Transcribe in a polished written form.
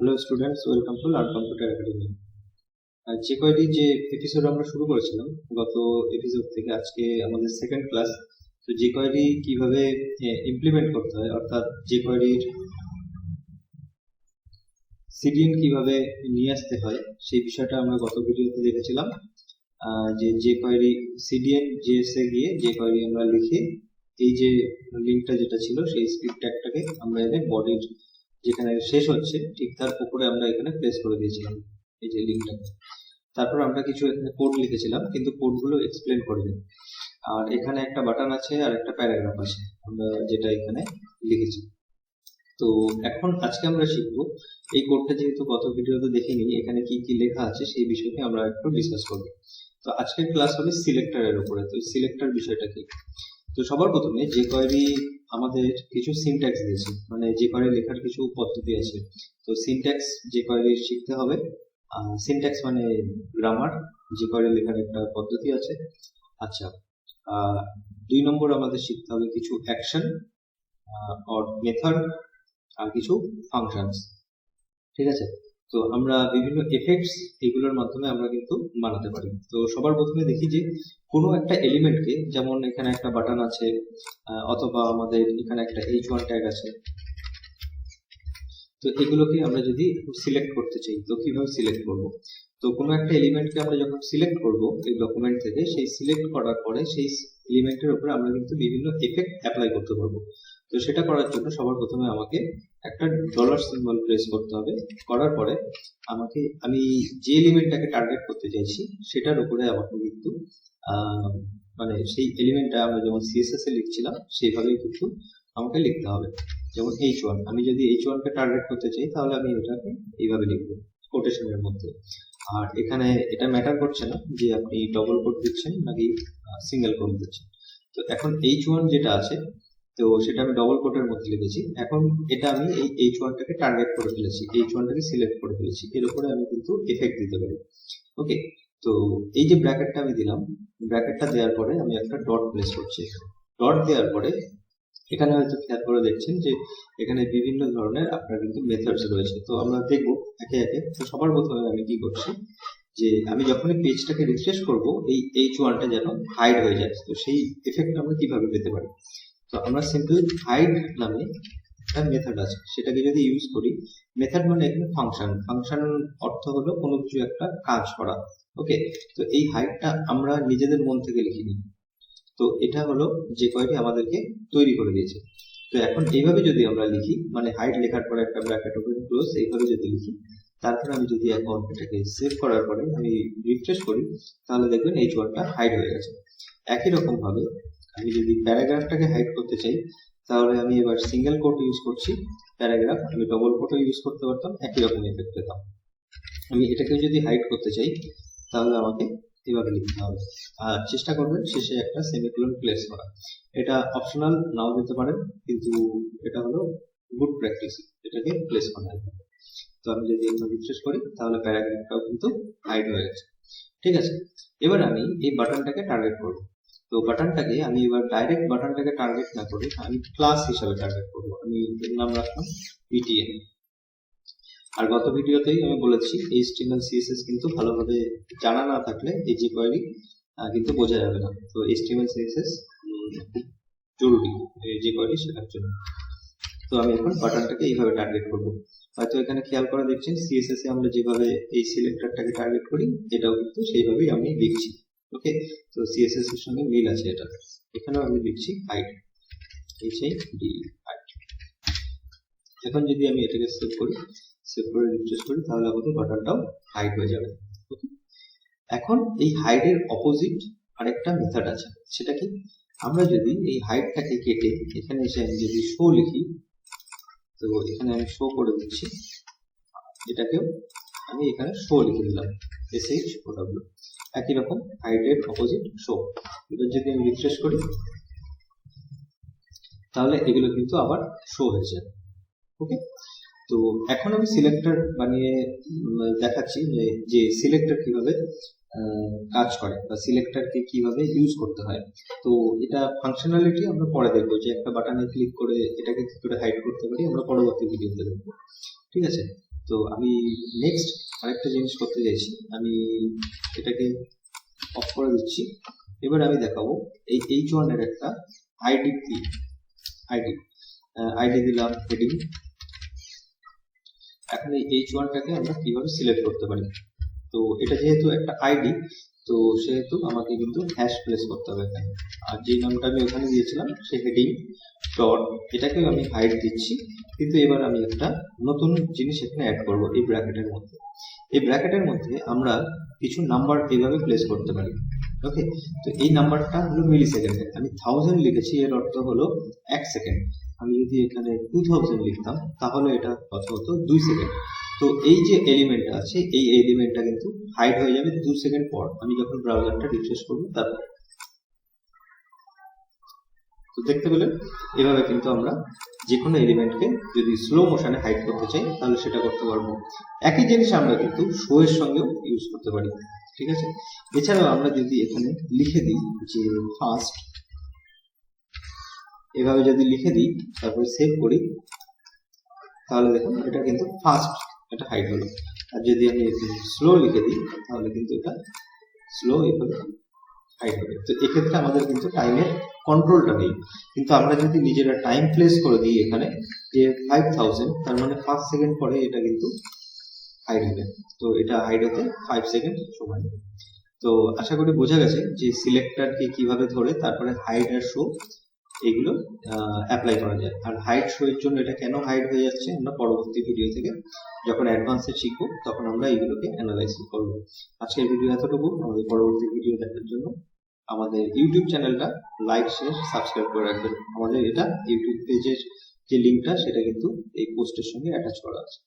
Hello students, welcome to learn computer academy. jQuery যে episode আমরা শুরু করেছিলাম গত এপিসোড থেকে আজকে আমাদের সেকেন্ড ক্লাস। তো jQuery কিভাবে ইমপ্লিমেন্ট করতে হয়, অর্থাৎ jQuery র সিডিএন কিভাবে নিয়ে আসতে হয় সেই বিষয়টা আমরা গত ভিডিওতে দেখেছিলাম। যে jQuery সিডিএন জেএস এ গিয়ে jQuery আমরা লিখে এই যে লিঙ্কটা যেটা ছিল সেই স্ক্রিপ্ট ট্যাগটাকে আমরা এনে বডির যেখানে শেষ হচ্ছে ঠিক তার উপরে আমরা এখানে প্লেস করে দিয়েছিলাম এই যে লিঙ্কটা। তারপর আমরা কিছু এখানে কোড লিখেছিলাম, কিন্তু কোডগুলো এক্সপ্লেন করিনি। আর এখানে একটা বাটন আছে আর একটা প্যারাগ্রাফ আছে আমরা যেটা এখানে লিখেছি। তো এখন আজকে আমরা শিখবো এই কোডটা, যেহেতু গত ভিডিওতে দেখিনি এখানে কি কি লেখা আছে সেই বিষয়টি আমরা একটু ডিসকাস করবো। তো আজকের ক্লাস হবে সিলেক্টরের উপরে। তো সিলেক্টর বিষয়টা কি? তো সবার প্রথমে jQuery আমাদের কিছু সিনট্যাক্স দিয়েছে, মানে jQuery লেখার কিছু পদ্ধতি আছে। তো সিনট্যাক্স jQuery শিখতে হবে। সিনট্যাক্স মানে গ্রামার, jQuery লেখার একটা পদ্ধতি আছে। আচ্ছা, 2 নম্বর আমাদের শিখতে হবে কিছু অ্যাকশন অর মেথড আর কিছু ফাংশনস। ঠিক আছে, তো আমরা বিভিন্ন এফেক্টস এগুলোর মাধ্যমে আমরা কিন্তু বানাতে পারি। তো সবার প্রথমে দেখি যে কোনো একটা এলিমেন্টকে, যেমন এখানে একটা বাটন আছে অথবা আমাদের এখানে একটা H1 ট্যাগ আছে। তো এগুলোকে আমরা যদি সিলেক্ট করতে চাই তো কিভাবে সিলেক্ট করব? তো কোনো একটা এলিমেন্টকে আমরা যখন সিলেক্ট করব এই ডকুমেন্ট থেকে, সেই সিলেক্ট করার পরে সেই এলিমেন্টের উপরে আমরা কিন্তু বিভিন্ন এফেক্ট অ্যাপ্লাই করতে পারবো। তো সেটা করার জন্য সবার প্রথমে আমাকে একটা ডলার সিম্বল প্রেস করতে হবে। করার পরে আমি যে এলিমেন্টটাকে টার্গেট করতে চাইছি সেটার উপরে আমাকে কিন্তু মানে সেই এলিমেন্টটা আমরা যেমন সিএসএস এ লিখছিলাম সেইভাবেই কিন্তু আমাকে লিখতে হবে। যেমন H1, আমি যদি H1 কে টার্গেট করতে চাই তাহলে আমি এটাকে এইভাবে লিখবো কোটেশনের মধ্যে। আর এখানে এটা ম্যাটার করছে না যে আপনি ডবল কোট দিচ্ছেন নাকি সিঙ্গেল কোট দিচ্ছেন। তো এখন H1 যেটা আছে তো সেটা আমি ডবল কোটের মধ্যে লিখেছি। এখন এটা আমি এই H1 টাকে টার্গেট করে ফেলেছি, H1 টাকে সিলেক্ট করে ফেলেছি, এর উপরে আমি কিন্তু এফেক্ট দিতে পারি। ওকে, তো এই যে ব্র্যাকেটটা আমি দিলাম, ব্র্যাকেটটা দেওয়ার পরে আমি একটা ডট প্লেস করছি। ডট দেওয়ার পরে এখানে হয়তো খেয়াল করে দেখছেন যে এখানে বিভিন্ন ধরনের আপনার কিন্তু মেথডস রয়েছে। তো আমরা দেখবো একে একে। তো সবার প্রথমে আমি কি করছি যে আমি যখনই পেজটাকে রিফ্রেশ করব এই H1টা যেন হাইড হয়ে যায়। তো সেই এফেক্ট আমরা কিভাবে পেতে পারি? তো আমরা সিম্পল হাইড নামে একটা মেথড আছে, সেটাকে যদি ইউজ করি, মেথড মানে এখানে ফাংশন, ফাংশন অর্থ হলো কোনো কিছু একটা কাজ করা। ওকে, তো এই হাইডটা আমরা নিজেদের মন থেকে লিখিনি, তো এটা হলো jQuery আমাদেরকে তৈরি করে দিয়েছে। তো এখন এইভাবে যদি আমরা লিখি, মানে হাইড লেখার পরে একটা ব্র্যাকেট ওপেন ক্লোজ এইভাবে যদি লিখি, তারপরে আমি যদি এখন এটাকে সেভ করার পরে আমি রিফ্রেশ করি, তাহলে দেখবেন H1টা হাইড হয়ে গেছে। একই রকম ভাবে আমি যদি প্যারাগ্রাফটাকে হাইড করতে চাই, তাহলে আমি এবার সিঙ্গেল কোট ইউজ করছি প্যারাগ্রাফ, আমি ডবল কোটও ইউজ করতে পারতাম, একই রকম এফেক্ট পেতাম। আমি এটাকে যদি হাইড করতে চাই তাহলে আমাকে এভাবে লিখতে হবে। আর চেষ্টা করবেন শেষে একটা সেমিকোলন প্লেস করা। এটা অপশনাল নাও দিতে পারেন, কিন্তু এটা হলো গুড প্র্যাকটিস, এটাকে প্লেস করা হবে। তো আমি যদি এখানে রিফ্রেশ করি তাহলে প্যারাগ্রাফটাও কিন্তু হাইড হয়ে গেছে। ঠিক আছে, এবার আমি এই বাটনটাকে টার্গেট করব। তো বাটনটাকে আমি এবার ডাইরেক্ট বাটনটাকে টার্গেট না করে আমি ক্লাস হিসাবে টার্গেট করব। আমি এর নাম রাখলাম BTN। আর গত ভিডিওতেই আমি বলেছি HTML CSS কিন্তু ভালোভাবে জানা না থাকলে এই jQuery কিন্তু বোঝা যাবে না। তো HTML CSS খুব জরুরি এই jQuery শেখার জন্য। তো আমি এখন বাটনটাকে এইভাবে টার্গেট করব। হয়তো এখানে খেয়াল করে দেখছেন CSS এ আমরা যেভাবে এই সিলেক্টরটাকে টার্গেট করি এটাও কিন্তু সেইভাবেই আমি লিখছি। ওকে, তো CSS এর সঙ্গে মিল আছে এটা। এখানেও আমি লিখছি হাইড, HID হাইড। এখন যদি আমি এটাকে সেভ করি, সেভ করে রিফ্রেশ করি, তাহলে আমাদের বাটনটাও হাইড হয়ে যাবে। ওকে, এখন এই হাইডের অপোজিট আরেকটা মেথড আছে, সেটা কি? আমরা যদি এই হাইডটাকে কেটে এখানে এসে আমি যদি শো লিখি, তো এখানে আমি শো করে দিচ্ছি, এটাকেও আমি এখানে শো লিখে দিলাম, SHOW। একই রকম হাইডের অপোজিট শো। এবার যদি আমি রিফ্রেশ করি তাহলে এগুলো কিন্তু আবার শো হয়ে যাবে। ওকে, তো এখন আমি সিলেক্টর বানিয়ে দেখাচ্ছি যে সিলেক্টর কিভাবে কাজ করে বা সিলেক্টরকে কিভাবে ইউজ করতে হয়। তো এটা ফাংশনালিটি আমরা পরে দেখবো, যে একটা বাটনে ক্লিক করে এটাকে কি করে হাইড করতে পারি আমরা পরবর্তী ভিডিওতে দেখবো। ঠিক আছে, তো আমি নেক্সট আরেকটা জিনিস করতে চাইছি, আমি এটাকে অফ করে দিচ্ছি। এবার আমি দেখাবো এই H1 এর একটা আইডি আইডি দিলাম হেডিং। এখন এই H1 টাকে আমরা কিভাবে সিলেক্ট করতে পারি, তো এটা যেহেতু একটা আইডি, তো সেহেতু আমাকে কিন্তু হ্যাশ প্লেস করতে হবে এখানে। আর যে নামটা আমি ওখানে দিয়েছিলাম সেই হেডিং ডট, এটাকে আমি হাইড দিচ্ছি। কিন্তু এবার আমি একটা নতুন জিনিস এখানে অ্যাড করব এই ব্র্যাকেটের মধ্যে। এই ব্র্যাকেটের মধ্যে আমরা কিছু নাম্বার এইভাবে প্লেস করতে পারি। ওকে, তো এই নাম্বারটা হলো মিলি সেকেন্ডে। আমি 1000 লিখেছি, এর অর্থ হলো 1 সেকেন্ড। আমি যদি এখানে 2000 লিখতাম তাহলে এটা কত হতো, 2 সেকেন্ড। তো এই যে এলিমেন্টটা আছে, এই এলিমেন্টটা কিন্তু হাইড হয়ে যাবে 2 সেকেন্ড পর, আমি যখন ব্রাউজারটা রিফ্রেশ করব তারপর। তো দেখতে পেলেন, এভাবে কিন্তু আমরা যে কোনো এলিমেন্টকে যদি স্লো মোশনে হাইড করতে চাই তাহলে সেটা করতে পারবো। একই জিনিস আমরা কিন্তু শো এর সঙ্গেও ইউজ করতে পারি, ঠিক আছে। এছাড়াও আমরা যদি এখানে লিখে দিই যে ফার্স্ট, এভাবে যদি লিখে দিই তারপরে সেভ করি, তাহলে দেখুন এটা কিন্তু ফার্স্ট, এটা হাইড হলো। আর যদি আমি স্লো লিখে দিই তাহলে কিন্তু এটা স্লো এভাবে হাইড হবে। তো এক্ষেত্রে আমাদের কিন্তু টাইমের কন্ট্রোলটা নেই, কিন্তু আমরা যদি নিজেরা টাইম প্লেস করে দিই এখানে যে 5000, তার মানে 5 সেকেন্ড পরে এটা কিন্তু হাইড হবে। তো এটা হাইড হতে 5 সেকেন্ড সময় নেবে। তো আশা করি বোঝা গেছে যে সিলেক্টরকে কিভাবে ধরে তারপরে হাইড আর শো এগুলো অ্যাপ্লাই করা যায়। আর হাইড শো এর জন্য এটা কেন হাইড হয়ে যাচ্ছে আমরা পরবর্তী ভিডিও থেকে যখন অ্যাডভান্সে শিখবো তখন আমরা এইগুলোকে অ্যানালাইজ করব। আজকের ভিডিও এতটুকু। আমাদের পরবর্তী ভিডিও দেখার জন্য আমাদের ইউটিউব চ্যানেলটা লাইক শেয়ার সাবস্ক্রাইব করে রাখবেন। আমাদের এটা ইউটিউব পেজের যে লিঙ্কটা সেটা কিন্তু এই পোস্টের সঙ্গে অ্যাটাচ করা আছে।